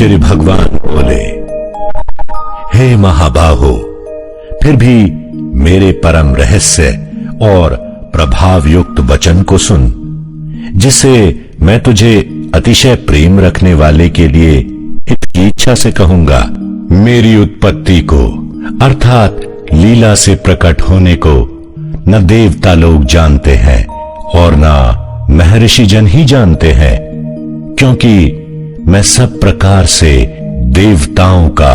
श्री भगवान बोले, हे महाबाहो, फिर भी मेरे परम रहस्य और प्रभाव युक्त वचन को सुन, जिसे मैं तुझे अतिशय प्रेम रखने वाले के लिए हित की इच्छा से कहूंगा। मेरी उत्पत्ति को अर्थात लीला से प्रकट होने को न देवता लोग जानते हैं और न महर्षि जन ही जानते हैं, क्योंकि मैं सब प्रकार से देवताओं का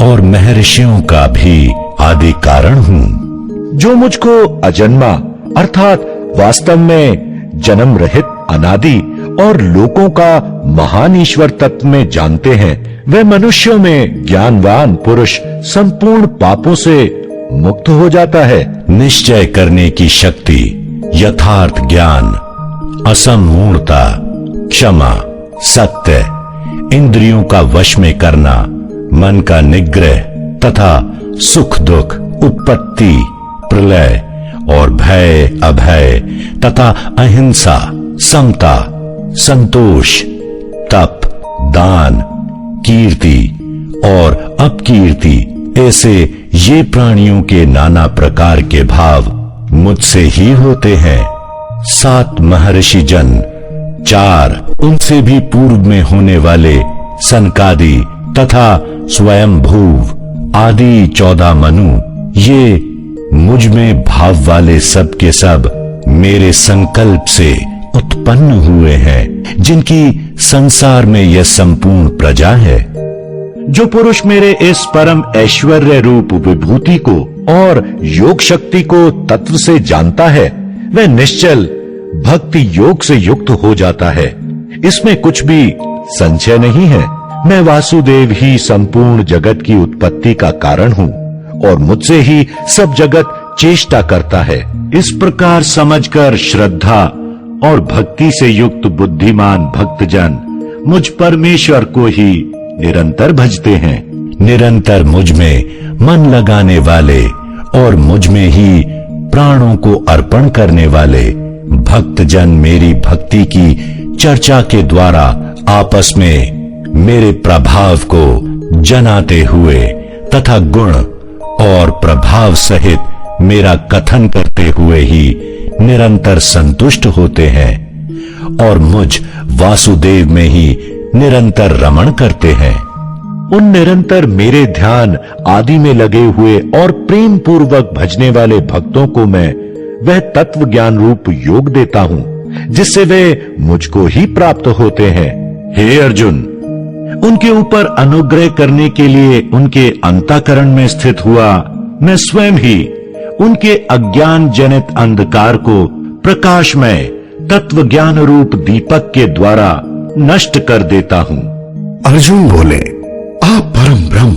और महर्षियों का भी आदि कारण हूं। जो मुझको अजन्मा अर्थात वास्तव में जन्म रहित अनादि और लोकों का महान ईश्वर तत्व में जानते हैं, वे मनुष्यों में ज्ञानवान पुरुष संपूर्ण पापों से मुक्त हो जाता है। निश्चय करने की शक्ति, यथार्थ ज्ञान, असमूढ़ता, क्षमा, सत्य, इंद्रियों का वश में करना, मन का निग्रह तथा सुख दुख, उत्पत्ति, प्रलय और भय अभय तथा अहिंसा, समता, संतोष, तप, दान, कीर्ति और अपकीर्ति, ऐसे ये प्राणियों के नाना प्रकार के भाव मुझसे ही होते हैं। 7 महर्षि जन, 4 उनसे भी पूर्व में होने वाले सनकादि तथा स्वयं भूव आदि 14 मनु, ये मुझ में भाव वाले सब के सब मेरे संकल्प से उत्पन्न हुए हैं, जिनकी संसार में यह संपूर्ण प्रजा है। जो पुरुष मेरे इस परम ऐश्वर्य रूप विभूति को और योग शक्ति को तत्व से जानता है, वह निश्चल भक्ति योग से युक्त हो जाता है। इसमें कुछ भी संशय नहीं है। मैं वासुदेव ही संपूर्ण जगत की उत्पत्ति का कारण हूँ और मुझसे ही सब जगत चेष्टा करता है। इस प्रकार समझकर श्रद्धा और भक्ति से युक्त बुद्धिमान भक्तजन मुझ परमेश्वर को ही निरंतर भजते हैं। निरंतर मुझ में मन लगाने वाले और मुझ में ही प्राणों को अर्पण करने वाले भक्तजन मेरी भक्ति की चर्चा के द्वारा आपस में मेरे प्रभाव को जनाते हुए तथा गुण और प्रभाव सहित मेरा कथन करते हुए ही निरंतर संतुष्ट होते हैं और मुझ वासुदेव में ही निरंतर रमण करते हैं। उन निरंतर मेरे ध्यान आदि में लगे हुए और प्रेम पूर्वक भजने वाले भक्तों को मैं वह तत्व ज्ञान रूप योग देता हूँ, जिससे वे मुझको ही प्राप्त होते हैं। हे अर्जुन, उनके ऊपर अनुग्रह करने के लिए उनके अंतःकरण में स्थित हुआ मैं स्वयं ही उनके अज्ञान जनित अंधकार को प्रकाशमय तत्व ज्ञान रूप दीपक के द्वारा नष्ट कर देता हूँ। अर्जुन बोले, आप परम ब्रह्म,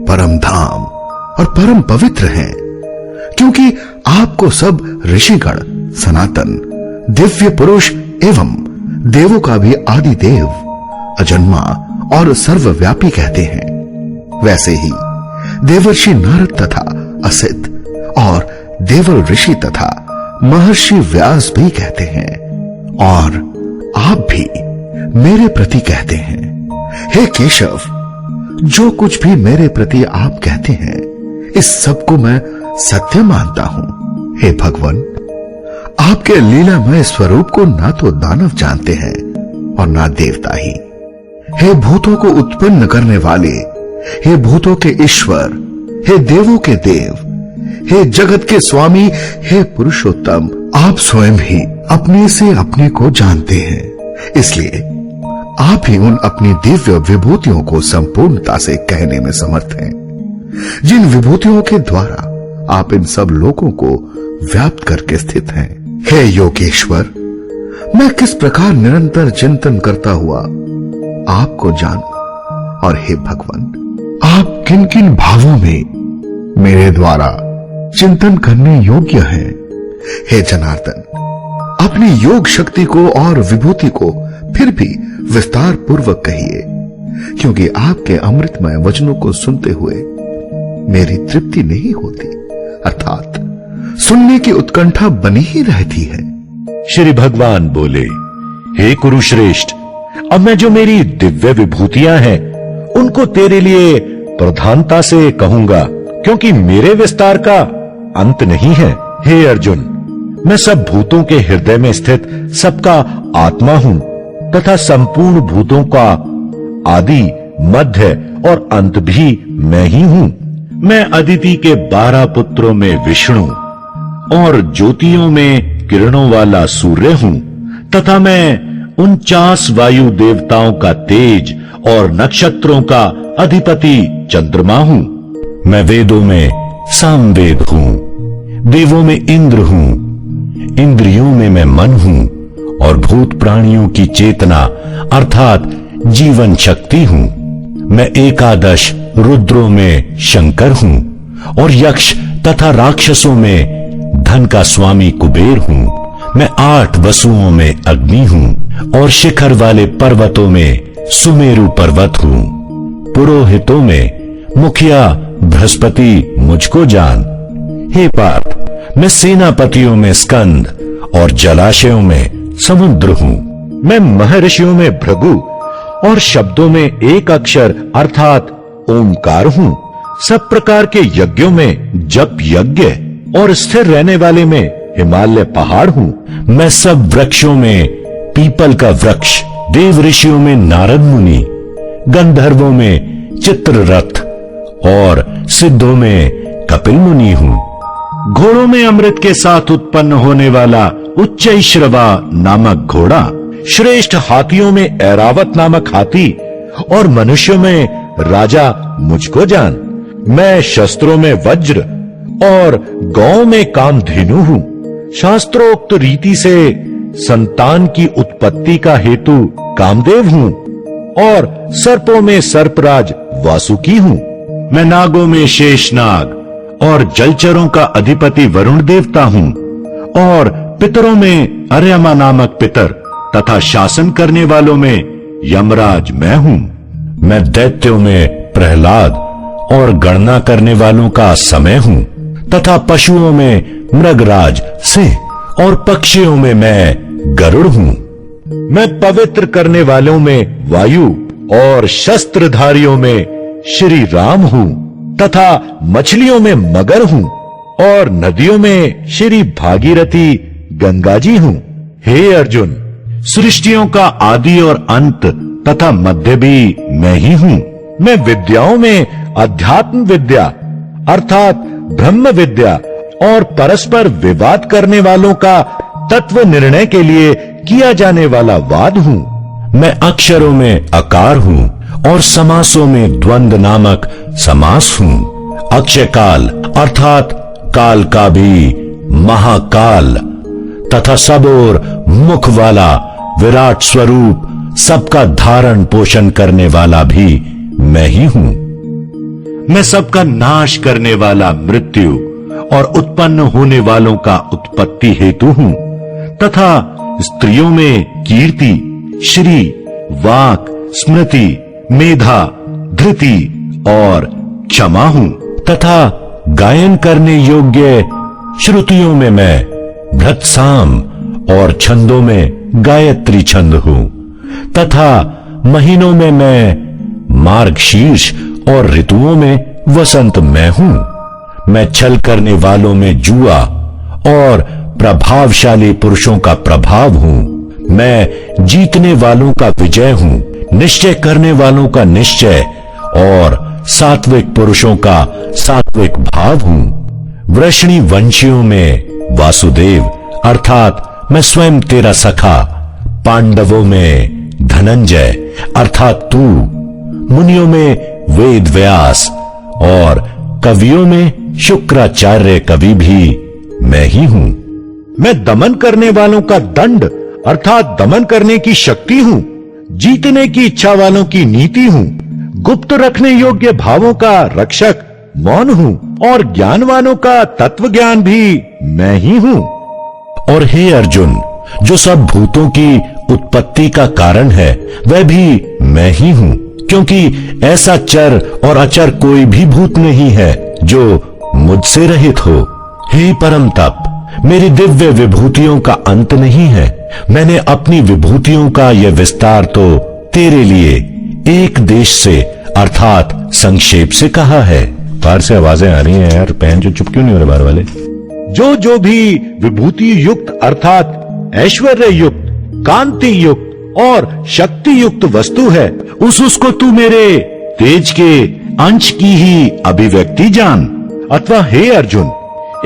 परम धाम और परम पवित्र हैं, क्योंकि आपको सब ऋषिगण, सनातन, दिव्य पुरुष एवं देवों का भी आदि देव, अजन्मा और सर्वव्यापी कहते हैं। वैसे ही देवर्षि नारद तथा असित और देवल ऋषि तथा महर्षि व्यास भी कहते हैं, और आप भी मेरे प्रति कहते हैं। हे केशव, जो कुछ भी मेरे प्रति आप कहते हैं, इस सब को मैं सत्य मानता हूं। हे भगवान, आपके लीलामय स्वरूप को ना तो दानव जानते हैं और ना देवता ही। हे भूतों को उत्पन्न करने वाले, हे भूतों के ईश्वर, हे देवों के देव, हे जगत के स्वामी, हे पुरुषोत्तम, आप स्वयं ही अपने से अपने को जानते हैं। इसलिए आप ही उन अपनी दिव्य विभूतियों को संपूर्णता से कहने में समर्थ हैं, जिन विभूतियों के द्वारा आप इन सब लोगों को व्याप्त करके स्थित हैं। हे योगेश्वर, मैं किस प्रकार निरंतर चिंतन करता हुआ आपको जानूं, और हे भगवान, आप किन किन भावों में मेरे द्वारा चिंतन करने योग्य हैं। हे जनार्दन, अपनी योग शक्ति को और विभूति को फिर भी विस्तार पूर्वक कहिए, क्योंकि आपके अमृतमय वचनों को सुनते हुए मेरी तृप्ति नहीं होती, अर्थात सुनने की उत्कंठा बनी ही रहती है। श्री भगवान बोले, हे कुरुश्रेष्ठ, अब मैं जो मेरी दिव्य विभूतियां हैं उनको तेरे लिए प्रधानता से कहूंगा, क्योंकि मेरे विस्तार का अंत नहीं है। हे अर्जुन, मैं सब भूतों के हृदय में स्थित सबका आत्मा हूं तथा संपूर्ण भूतों का आदि, मध्य और अंत भी मैं ही हूं। मैं अदिति के 12 पुत्रों में विष्णु और ज्योतियों में किरणों वाला सूर्य हूं तथा मैं 49 वायु देवताओं का तेज और नक्षत्रों का अधिपति चंद्रमा हूं। मैं वेदों में सामवेद हूं, देवों में इंद्र हूं, इंद्रियों में मैं मन हूं और भूत प्राणियों की चेतना अर्थात जीवन शक्ति हूं। मैं एकादश रुद्रों में शंकर हूं और यक्ष तथा राक्षसों में धन का स्वामी कुबेर हूं। मैं 8 वसुओं में अग्नि हूं और शिखर वाले पर्वतों में सुमेरु पर्वत हूं। पुरोहितों में मुखिया बृहस्पति मुझको जान। हे पार्थ, मैं सेनापतियों में स्कंद और जलाशयों में समुद्र हूं। मैं महर्षियों में भृगु और शब्दों में एक अक्षर अर्थात ओंकार हूं। सब प्रकार के यज्ञों में जप यज्ञ और स्थिर रहने वाले में हिमालय पहाड़ हूं। मैं सब वृक्षों में पीपल का वृक्ष, देव ऋषियों में नारद मुनि, गंधर्वों में चित्ररथ और सिद्धों में कपिल मुनि हूं। घोड़ों में अमृत के साथ उत्पन्न होने वाला उच्चैश्रवा नामक घोड़ा, श्रेष्ठ हाथियों में ऐरावत नामक हाथी और मनुष्यों में राजा मुझको जान। मैं शस्त्रों में वज्र और गौ में कामधेनु हूं। शास्त्रोक्त रीति से संतान की उत्पत्ति का हेतु कामदेव हूं और सर्पों में सर्पराज वासुकी हूं। मैं नागों में शेषनाग और जलचरों का अधिपति वरुण देवता हूं और पितरों में अर्यमा नामक पितर तथा शासन करने वालों में यमराज मैं हूं। मैं दैत्यों में प्रहलाद और गणना करने वालों का समय हूं तथा पशुओं में मृगराज सिंह और पक्षियों में मैं गरुड़ हूं। मैं पवित्र करने वालों में वायु और शस्त्रधारियों में श्री राम हूं तथा मछलियों में मगर हूं और नदियों में श्री भागीरथी गंगा जी हूं। हे अर्जुन, सृष्टियों का आदि और अंत तथा मध्य भी मैं ही हूं। मैं विद्याओं में अध्यात्म विद्या अर्थात ब्रह्म विद्या और परस्पर विवाद करने वालों का तत्व निर्णय के लिए किया जाने वाला वाद हूं। मैं अक्षरों में अकार हूं और समासों में द्वंद्व नामक समास हूं। अक्षय काल अर्थात काल का भी महाकाल तथा सबोर मुख वाला विराट स्वरूप सबका धारण पोषण करने वाला भी मैं ही हूं। मैं सबका नाश करने वाला मृत्यु और उत्पन्न होने वालों का उत्पत्ति हेतु हूं तथा स्त्रियों में कीर्ति, श्री, वाक, स्मृति, मेधा, धृति और क्षमा हूं तथा गायन करने योग्य श्रुतियों में मैं भृतसाम और छंदों में गायत्री छंद हूं तथा महीनों में मैं मार्गशीर्ष और ऋतुओं में वसंत मैं हूं। मैं छल करने वालों में जुआ और प्रभावशाली पुरुषों का प्रभाव हूं। मैं जीतने वालों का विजय हूं, निश्चय करने वालों का निश्चय और सात्विक पुरुषों का सात्विक भाव हूं। वृष्णि वंशियों में वासुदेव अर्थात मैं स्वयं तेरा सखा, पांडवों में धनंजय अर्थात तू, मुनियों में वेद व्यास और कवियों में शुक्राचार्य कवि भी मैं ही हूं। मैं दमन करने वालों का दंड अर्थात दमन करने की शक्ति हूं, जीतने की इच्छा वालों की नीति हूं, गुप्त रखने योग्य भावों का रक्षक मौन हूं और ज्ञानवानों का तत्व ज्ञान भी मैं ही हूं। और हे अर्जुन, जो सब भूतों की उत्पत्ति का कारण है वह भी मैं ही हूं, क्योंकि ऐसा चर और अचर कोई भी भूत नहीं है जो मुझसे रहित हो। हे परम तप, मेरी दिव्य विभूतियों का अंत नहीं है। मैंने अपनी विभूतियों का यह विस्तार तो तेरे लिए एक देश से अर्थात संक्षेप से कहा है। बाहर से आवाजें आ रही हैं यार, पहन जो चुप क्यों नहीं हो रहे बाहर वाले। जो भी विभूति युक्त अर्थात ऐश्वर्य युक्त, कांति युक्त और शक्ति युक्त वस्तु है, उसको तू मेरे तेज के अंश की ही अभिव्यक्ति जान। अथवा हे अर्जुन,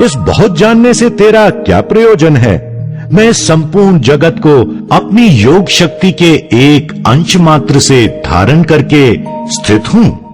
इस बहुत जानने से तेरा क्या प्रयोजन है? मैं संपूर्ण जगत को अपनी योग शक्ति के एक अंश मात्र से धारण करके स्थित हूं।